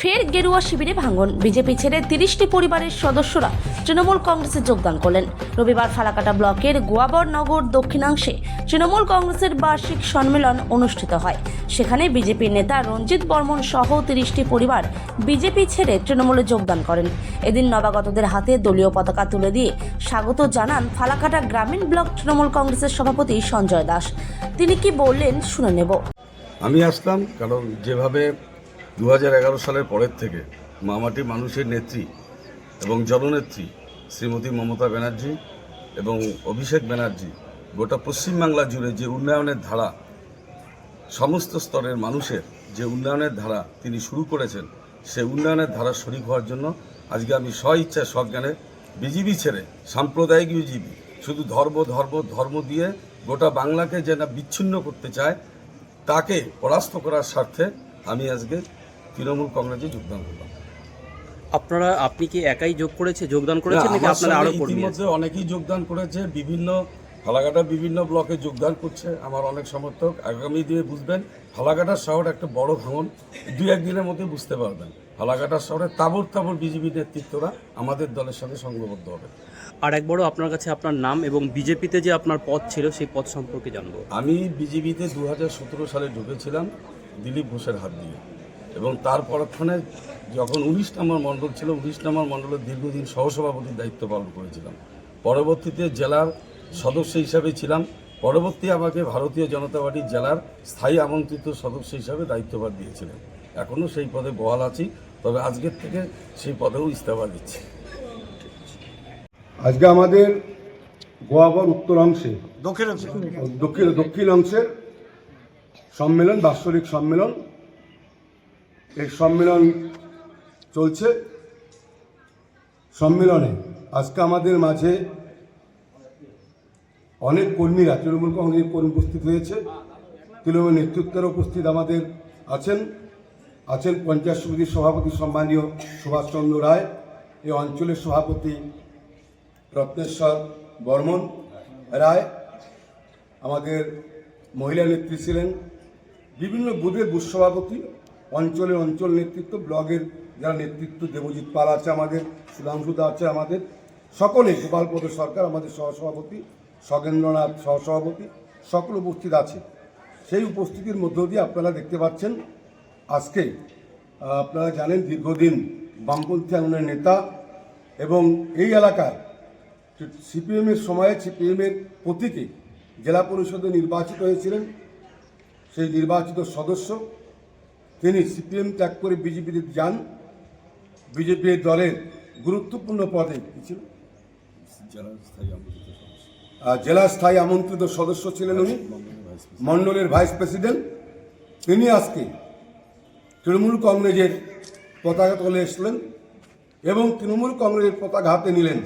ফের গেরুয়া শিবিরে ভাঙন। বিজেপি ছেড়ে 30টি পরিবারের সদস্যরা তৃণমূল কংগ্রেসে যোগদান করলেন। রবিবার ফালাকাটা ব্লকের গোয়াবরনগর দক্ষিণাংশে তৃণমূল কংগ্রেসের বার্ষিক সম্মেলন অনুষ্ঠিত হয়। সেখানে বিজেপির নেতা রঞ্জিত বর্মন সহ 30টি পরিবার বিজেপি ছেড়ে তৃণমূলে যোগদান করেন। এদিন নবাগতদের হাতে দলীয় পতাকা তুলে দিয়ে স্বাগত জানান ফালাকাটা গ্রামীণ ব্লক তৃণমূল কংগ্রেসের সভাপতি সঞ্জয় দাস। তিনি কি বললেন শুনে নেব। আমি আসলাম কারণ যেভাবে 2011 সালের পরের থেকে মামাটি মানুষের নেত্রী এবং জননেত্রী শ্রীমতী মমতা ব্যানার্জি এবং অভিষেক ব্যানার্জি গোটা পশ্চিমবাংলা জুড়ে যে উন্নয়নের ধারা, সমস্ত স্তরের মানুষের যে উন্নয়নের ধারা তিনি শুরু করেছেন, সেই উন্নয়নের ধারা শরিক হওয়ার জন্য আজকে আমি স্বইচ্ছা সজ্ঞানে বিজেপি ছেড়ে সাম্প্রদায়িক বিজেপি শুধু ধর্ম দিয়ে গোটা বাংলাকে যে না বিচ্ছিন্ন করতে চায়, তাকে পরাস্ত করার স্বার্থে আমি আজকে তৃণমূল কংগ্রেসে যোগদান করলাম। আপনি কি একাই যোগদান করেছেন নাকি আপনারা আরো কর্মী? ইতিমধ্যে অনেকেই যোগদান করেছে, ফালাকাটা বিভিন্ন ব্লকে যোগদান করছে আমার অনেক সমর্থক। আগামী দিনে বুঝবেন ফালাকাটা শহর একটা বড় ভাঙন, 2-1 দিনের মধ্যে বুঝতে পারবেন। ফালাকাটা শহরে তাবর বিজেপি নেতৃত্বরা আমাদের দলের সাথে সংঘবদ্ধ হবে। আর একবারও আপনার কাছে আপনার নাম এবং বিজেপিতে যে আপনার পদ ছিল সেই পদ সম্পর্কে জানবো। আমি বিজেপিতে 2017 সালে ঢুকেছিলাম দিলীপ ঘোষের হাত দিয়ে, এবং তার পরক্ষণে যখন 19 নম্বর মণ্ডল ছিল, 19 নম্বর মণ্ডলের দীর্ঘদিন সহসভাপতির দায়িত্ব পালন করেছিলাম। পরবর্তীতে জেলার সদস্য হিসাবে ছিলাম। পরবর্তী আমাকে ভারতীয় জনতা পার্টির জেলার স্থায়ী আমন্ত্রিত সদস্য হিসাবে দায়িত্বভার দিয়েছিলেন। এখনও সেই পদে বহাল আছি, তবে আজকের থেকে সেই পদেও ইস্তফা দিচ্ছি। আজকে আমাদের গোয়াবর উত্তর অংশে দক্ষিণ অংশের সম্মেলন, বাৎসরিক সম্মেলন। এই সম্মেলন চলছে। সম্মেলনে আজকে আমাদের মাঝে অনেক কর্মীরা, তৃণমূল কংগ্রেসের কর্মী উপস্থিত হয়েছে। তৃণমূল নেতৃত্বের উপস্থিত আমাদের আছেন পঞ্চায়েত সমিতির সভাপতি সম্মানীয় সুভাষচন্দ্র রায়, এই অঞ্চলের সভাপতি রত্নেশ্বর বর্মন রায়, আমাদের মহিলা নেত্রী ছিলেন, বিভিন্ন বুথের বুথ সভাপতি, অঞ্চল নেতৃত্ব, ব্লগের যারা নেতৃত্ব, দেবজিৎ পাল আছে, আমাদের সুধাংশুদা আছে, আমাদের সকলে, গোপালপদ সরকার আমাদের সহসভাপতি, সগেন্দ্রনাথ সহসভাপতি, সকল উপস্থিত আছে। সেই উপস্থিতির মধ্য দিয়ে আপনারা দেখতে পাচ্ছেন আজকে আপনারা জানেন দীর্ঘদিন বামপন্থী আন্দোলনের নেতা এবং এই এলাকার সিপিএমের সময়ে সিপিএমের প্রতীকে জেলা পরিষদে নির্বাচিত হয়েছিলেন। সেই নির্বাচিত সদস্য তিনি সিপিএম ত্যাগ করে বিজেপিতে যান। বিজেপি দলের গুরুত্বপূর্ণ পদে ছিল, জেলা স্থায়ী আমন্ত্রিত সদস্য ছিলেন উনি, মণ্ডলের ভাইস প্রেসিডেন্ট। তিনি আজকে তৃণমূল কংগ্রেসের পতাকা তলে এসলেন এবং তৃণমূল কংগ্রেসের পতাকা হাতে নিলেন।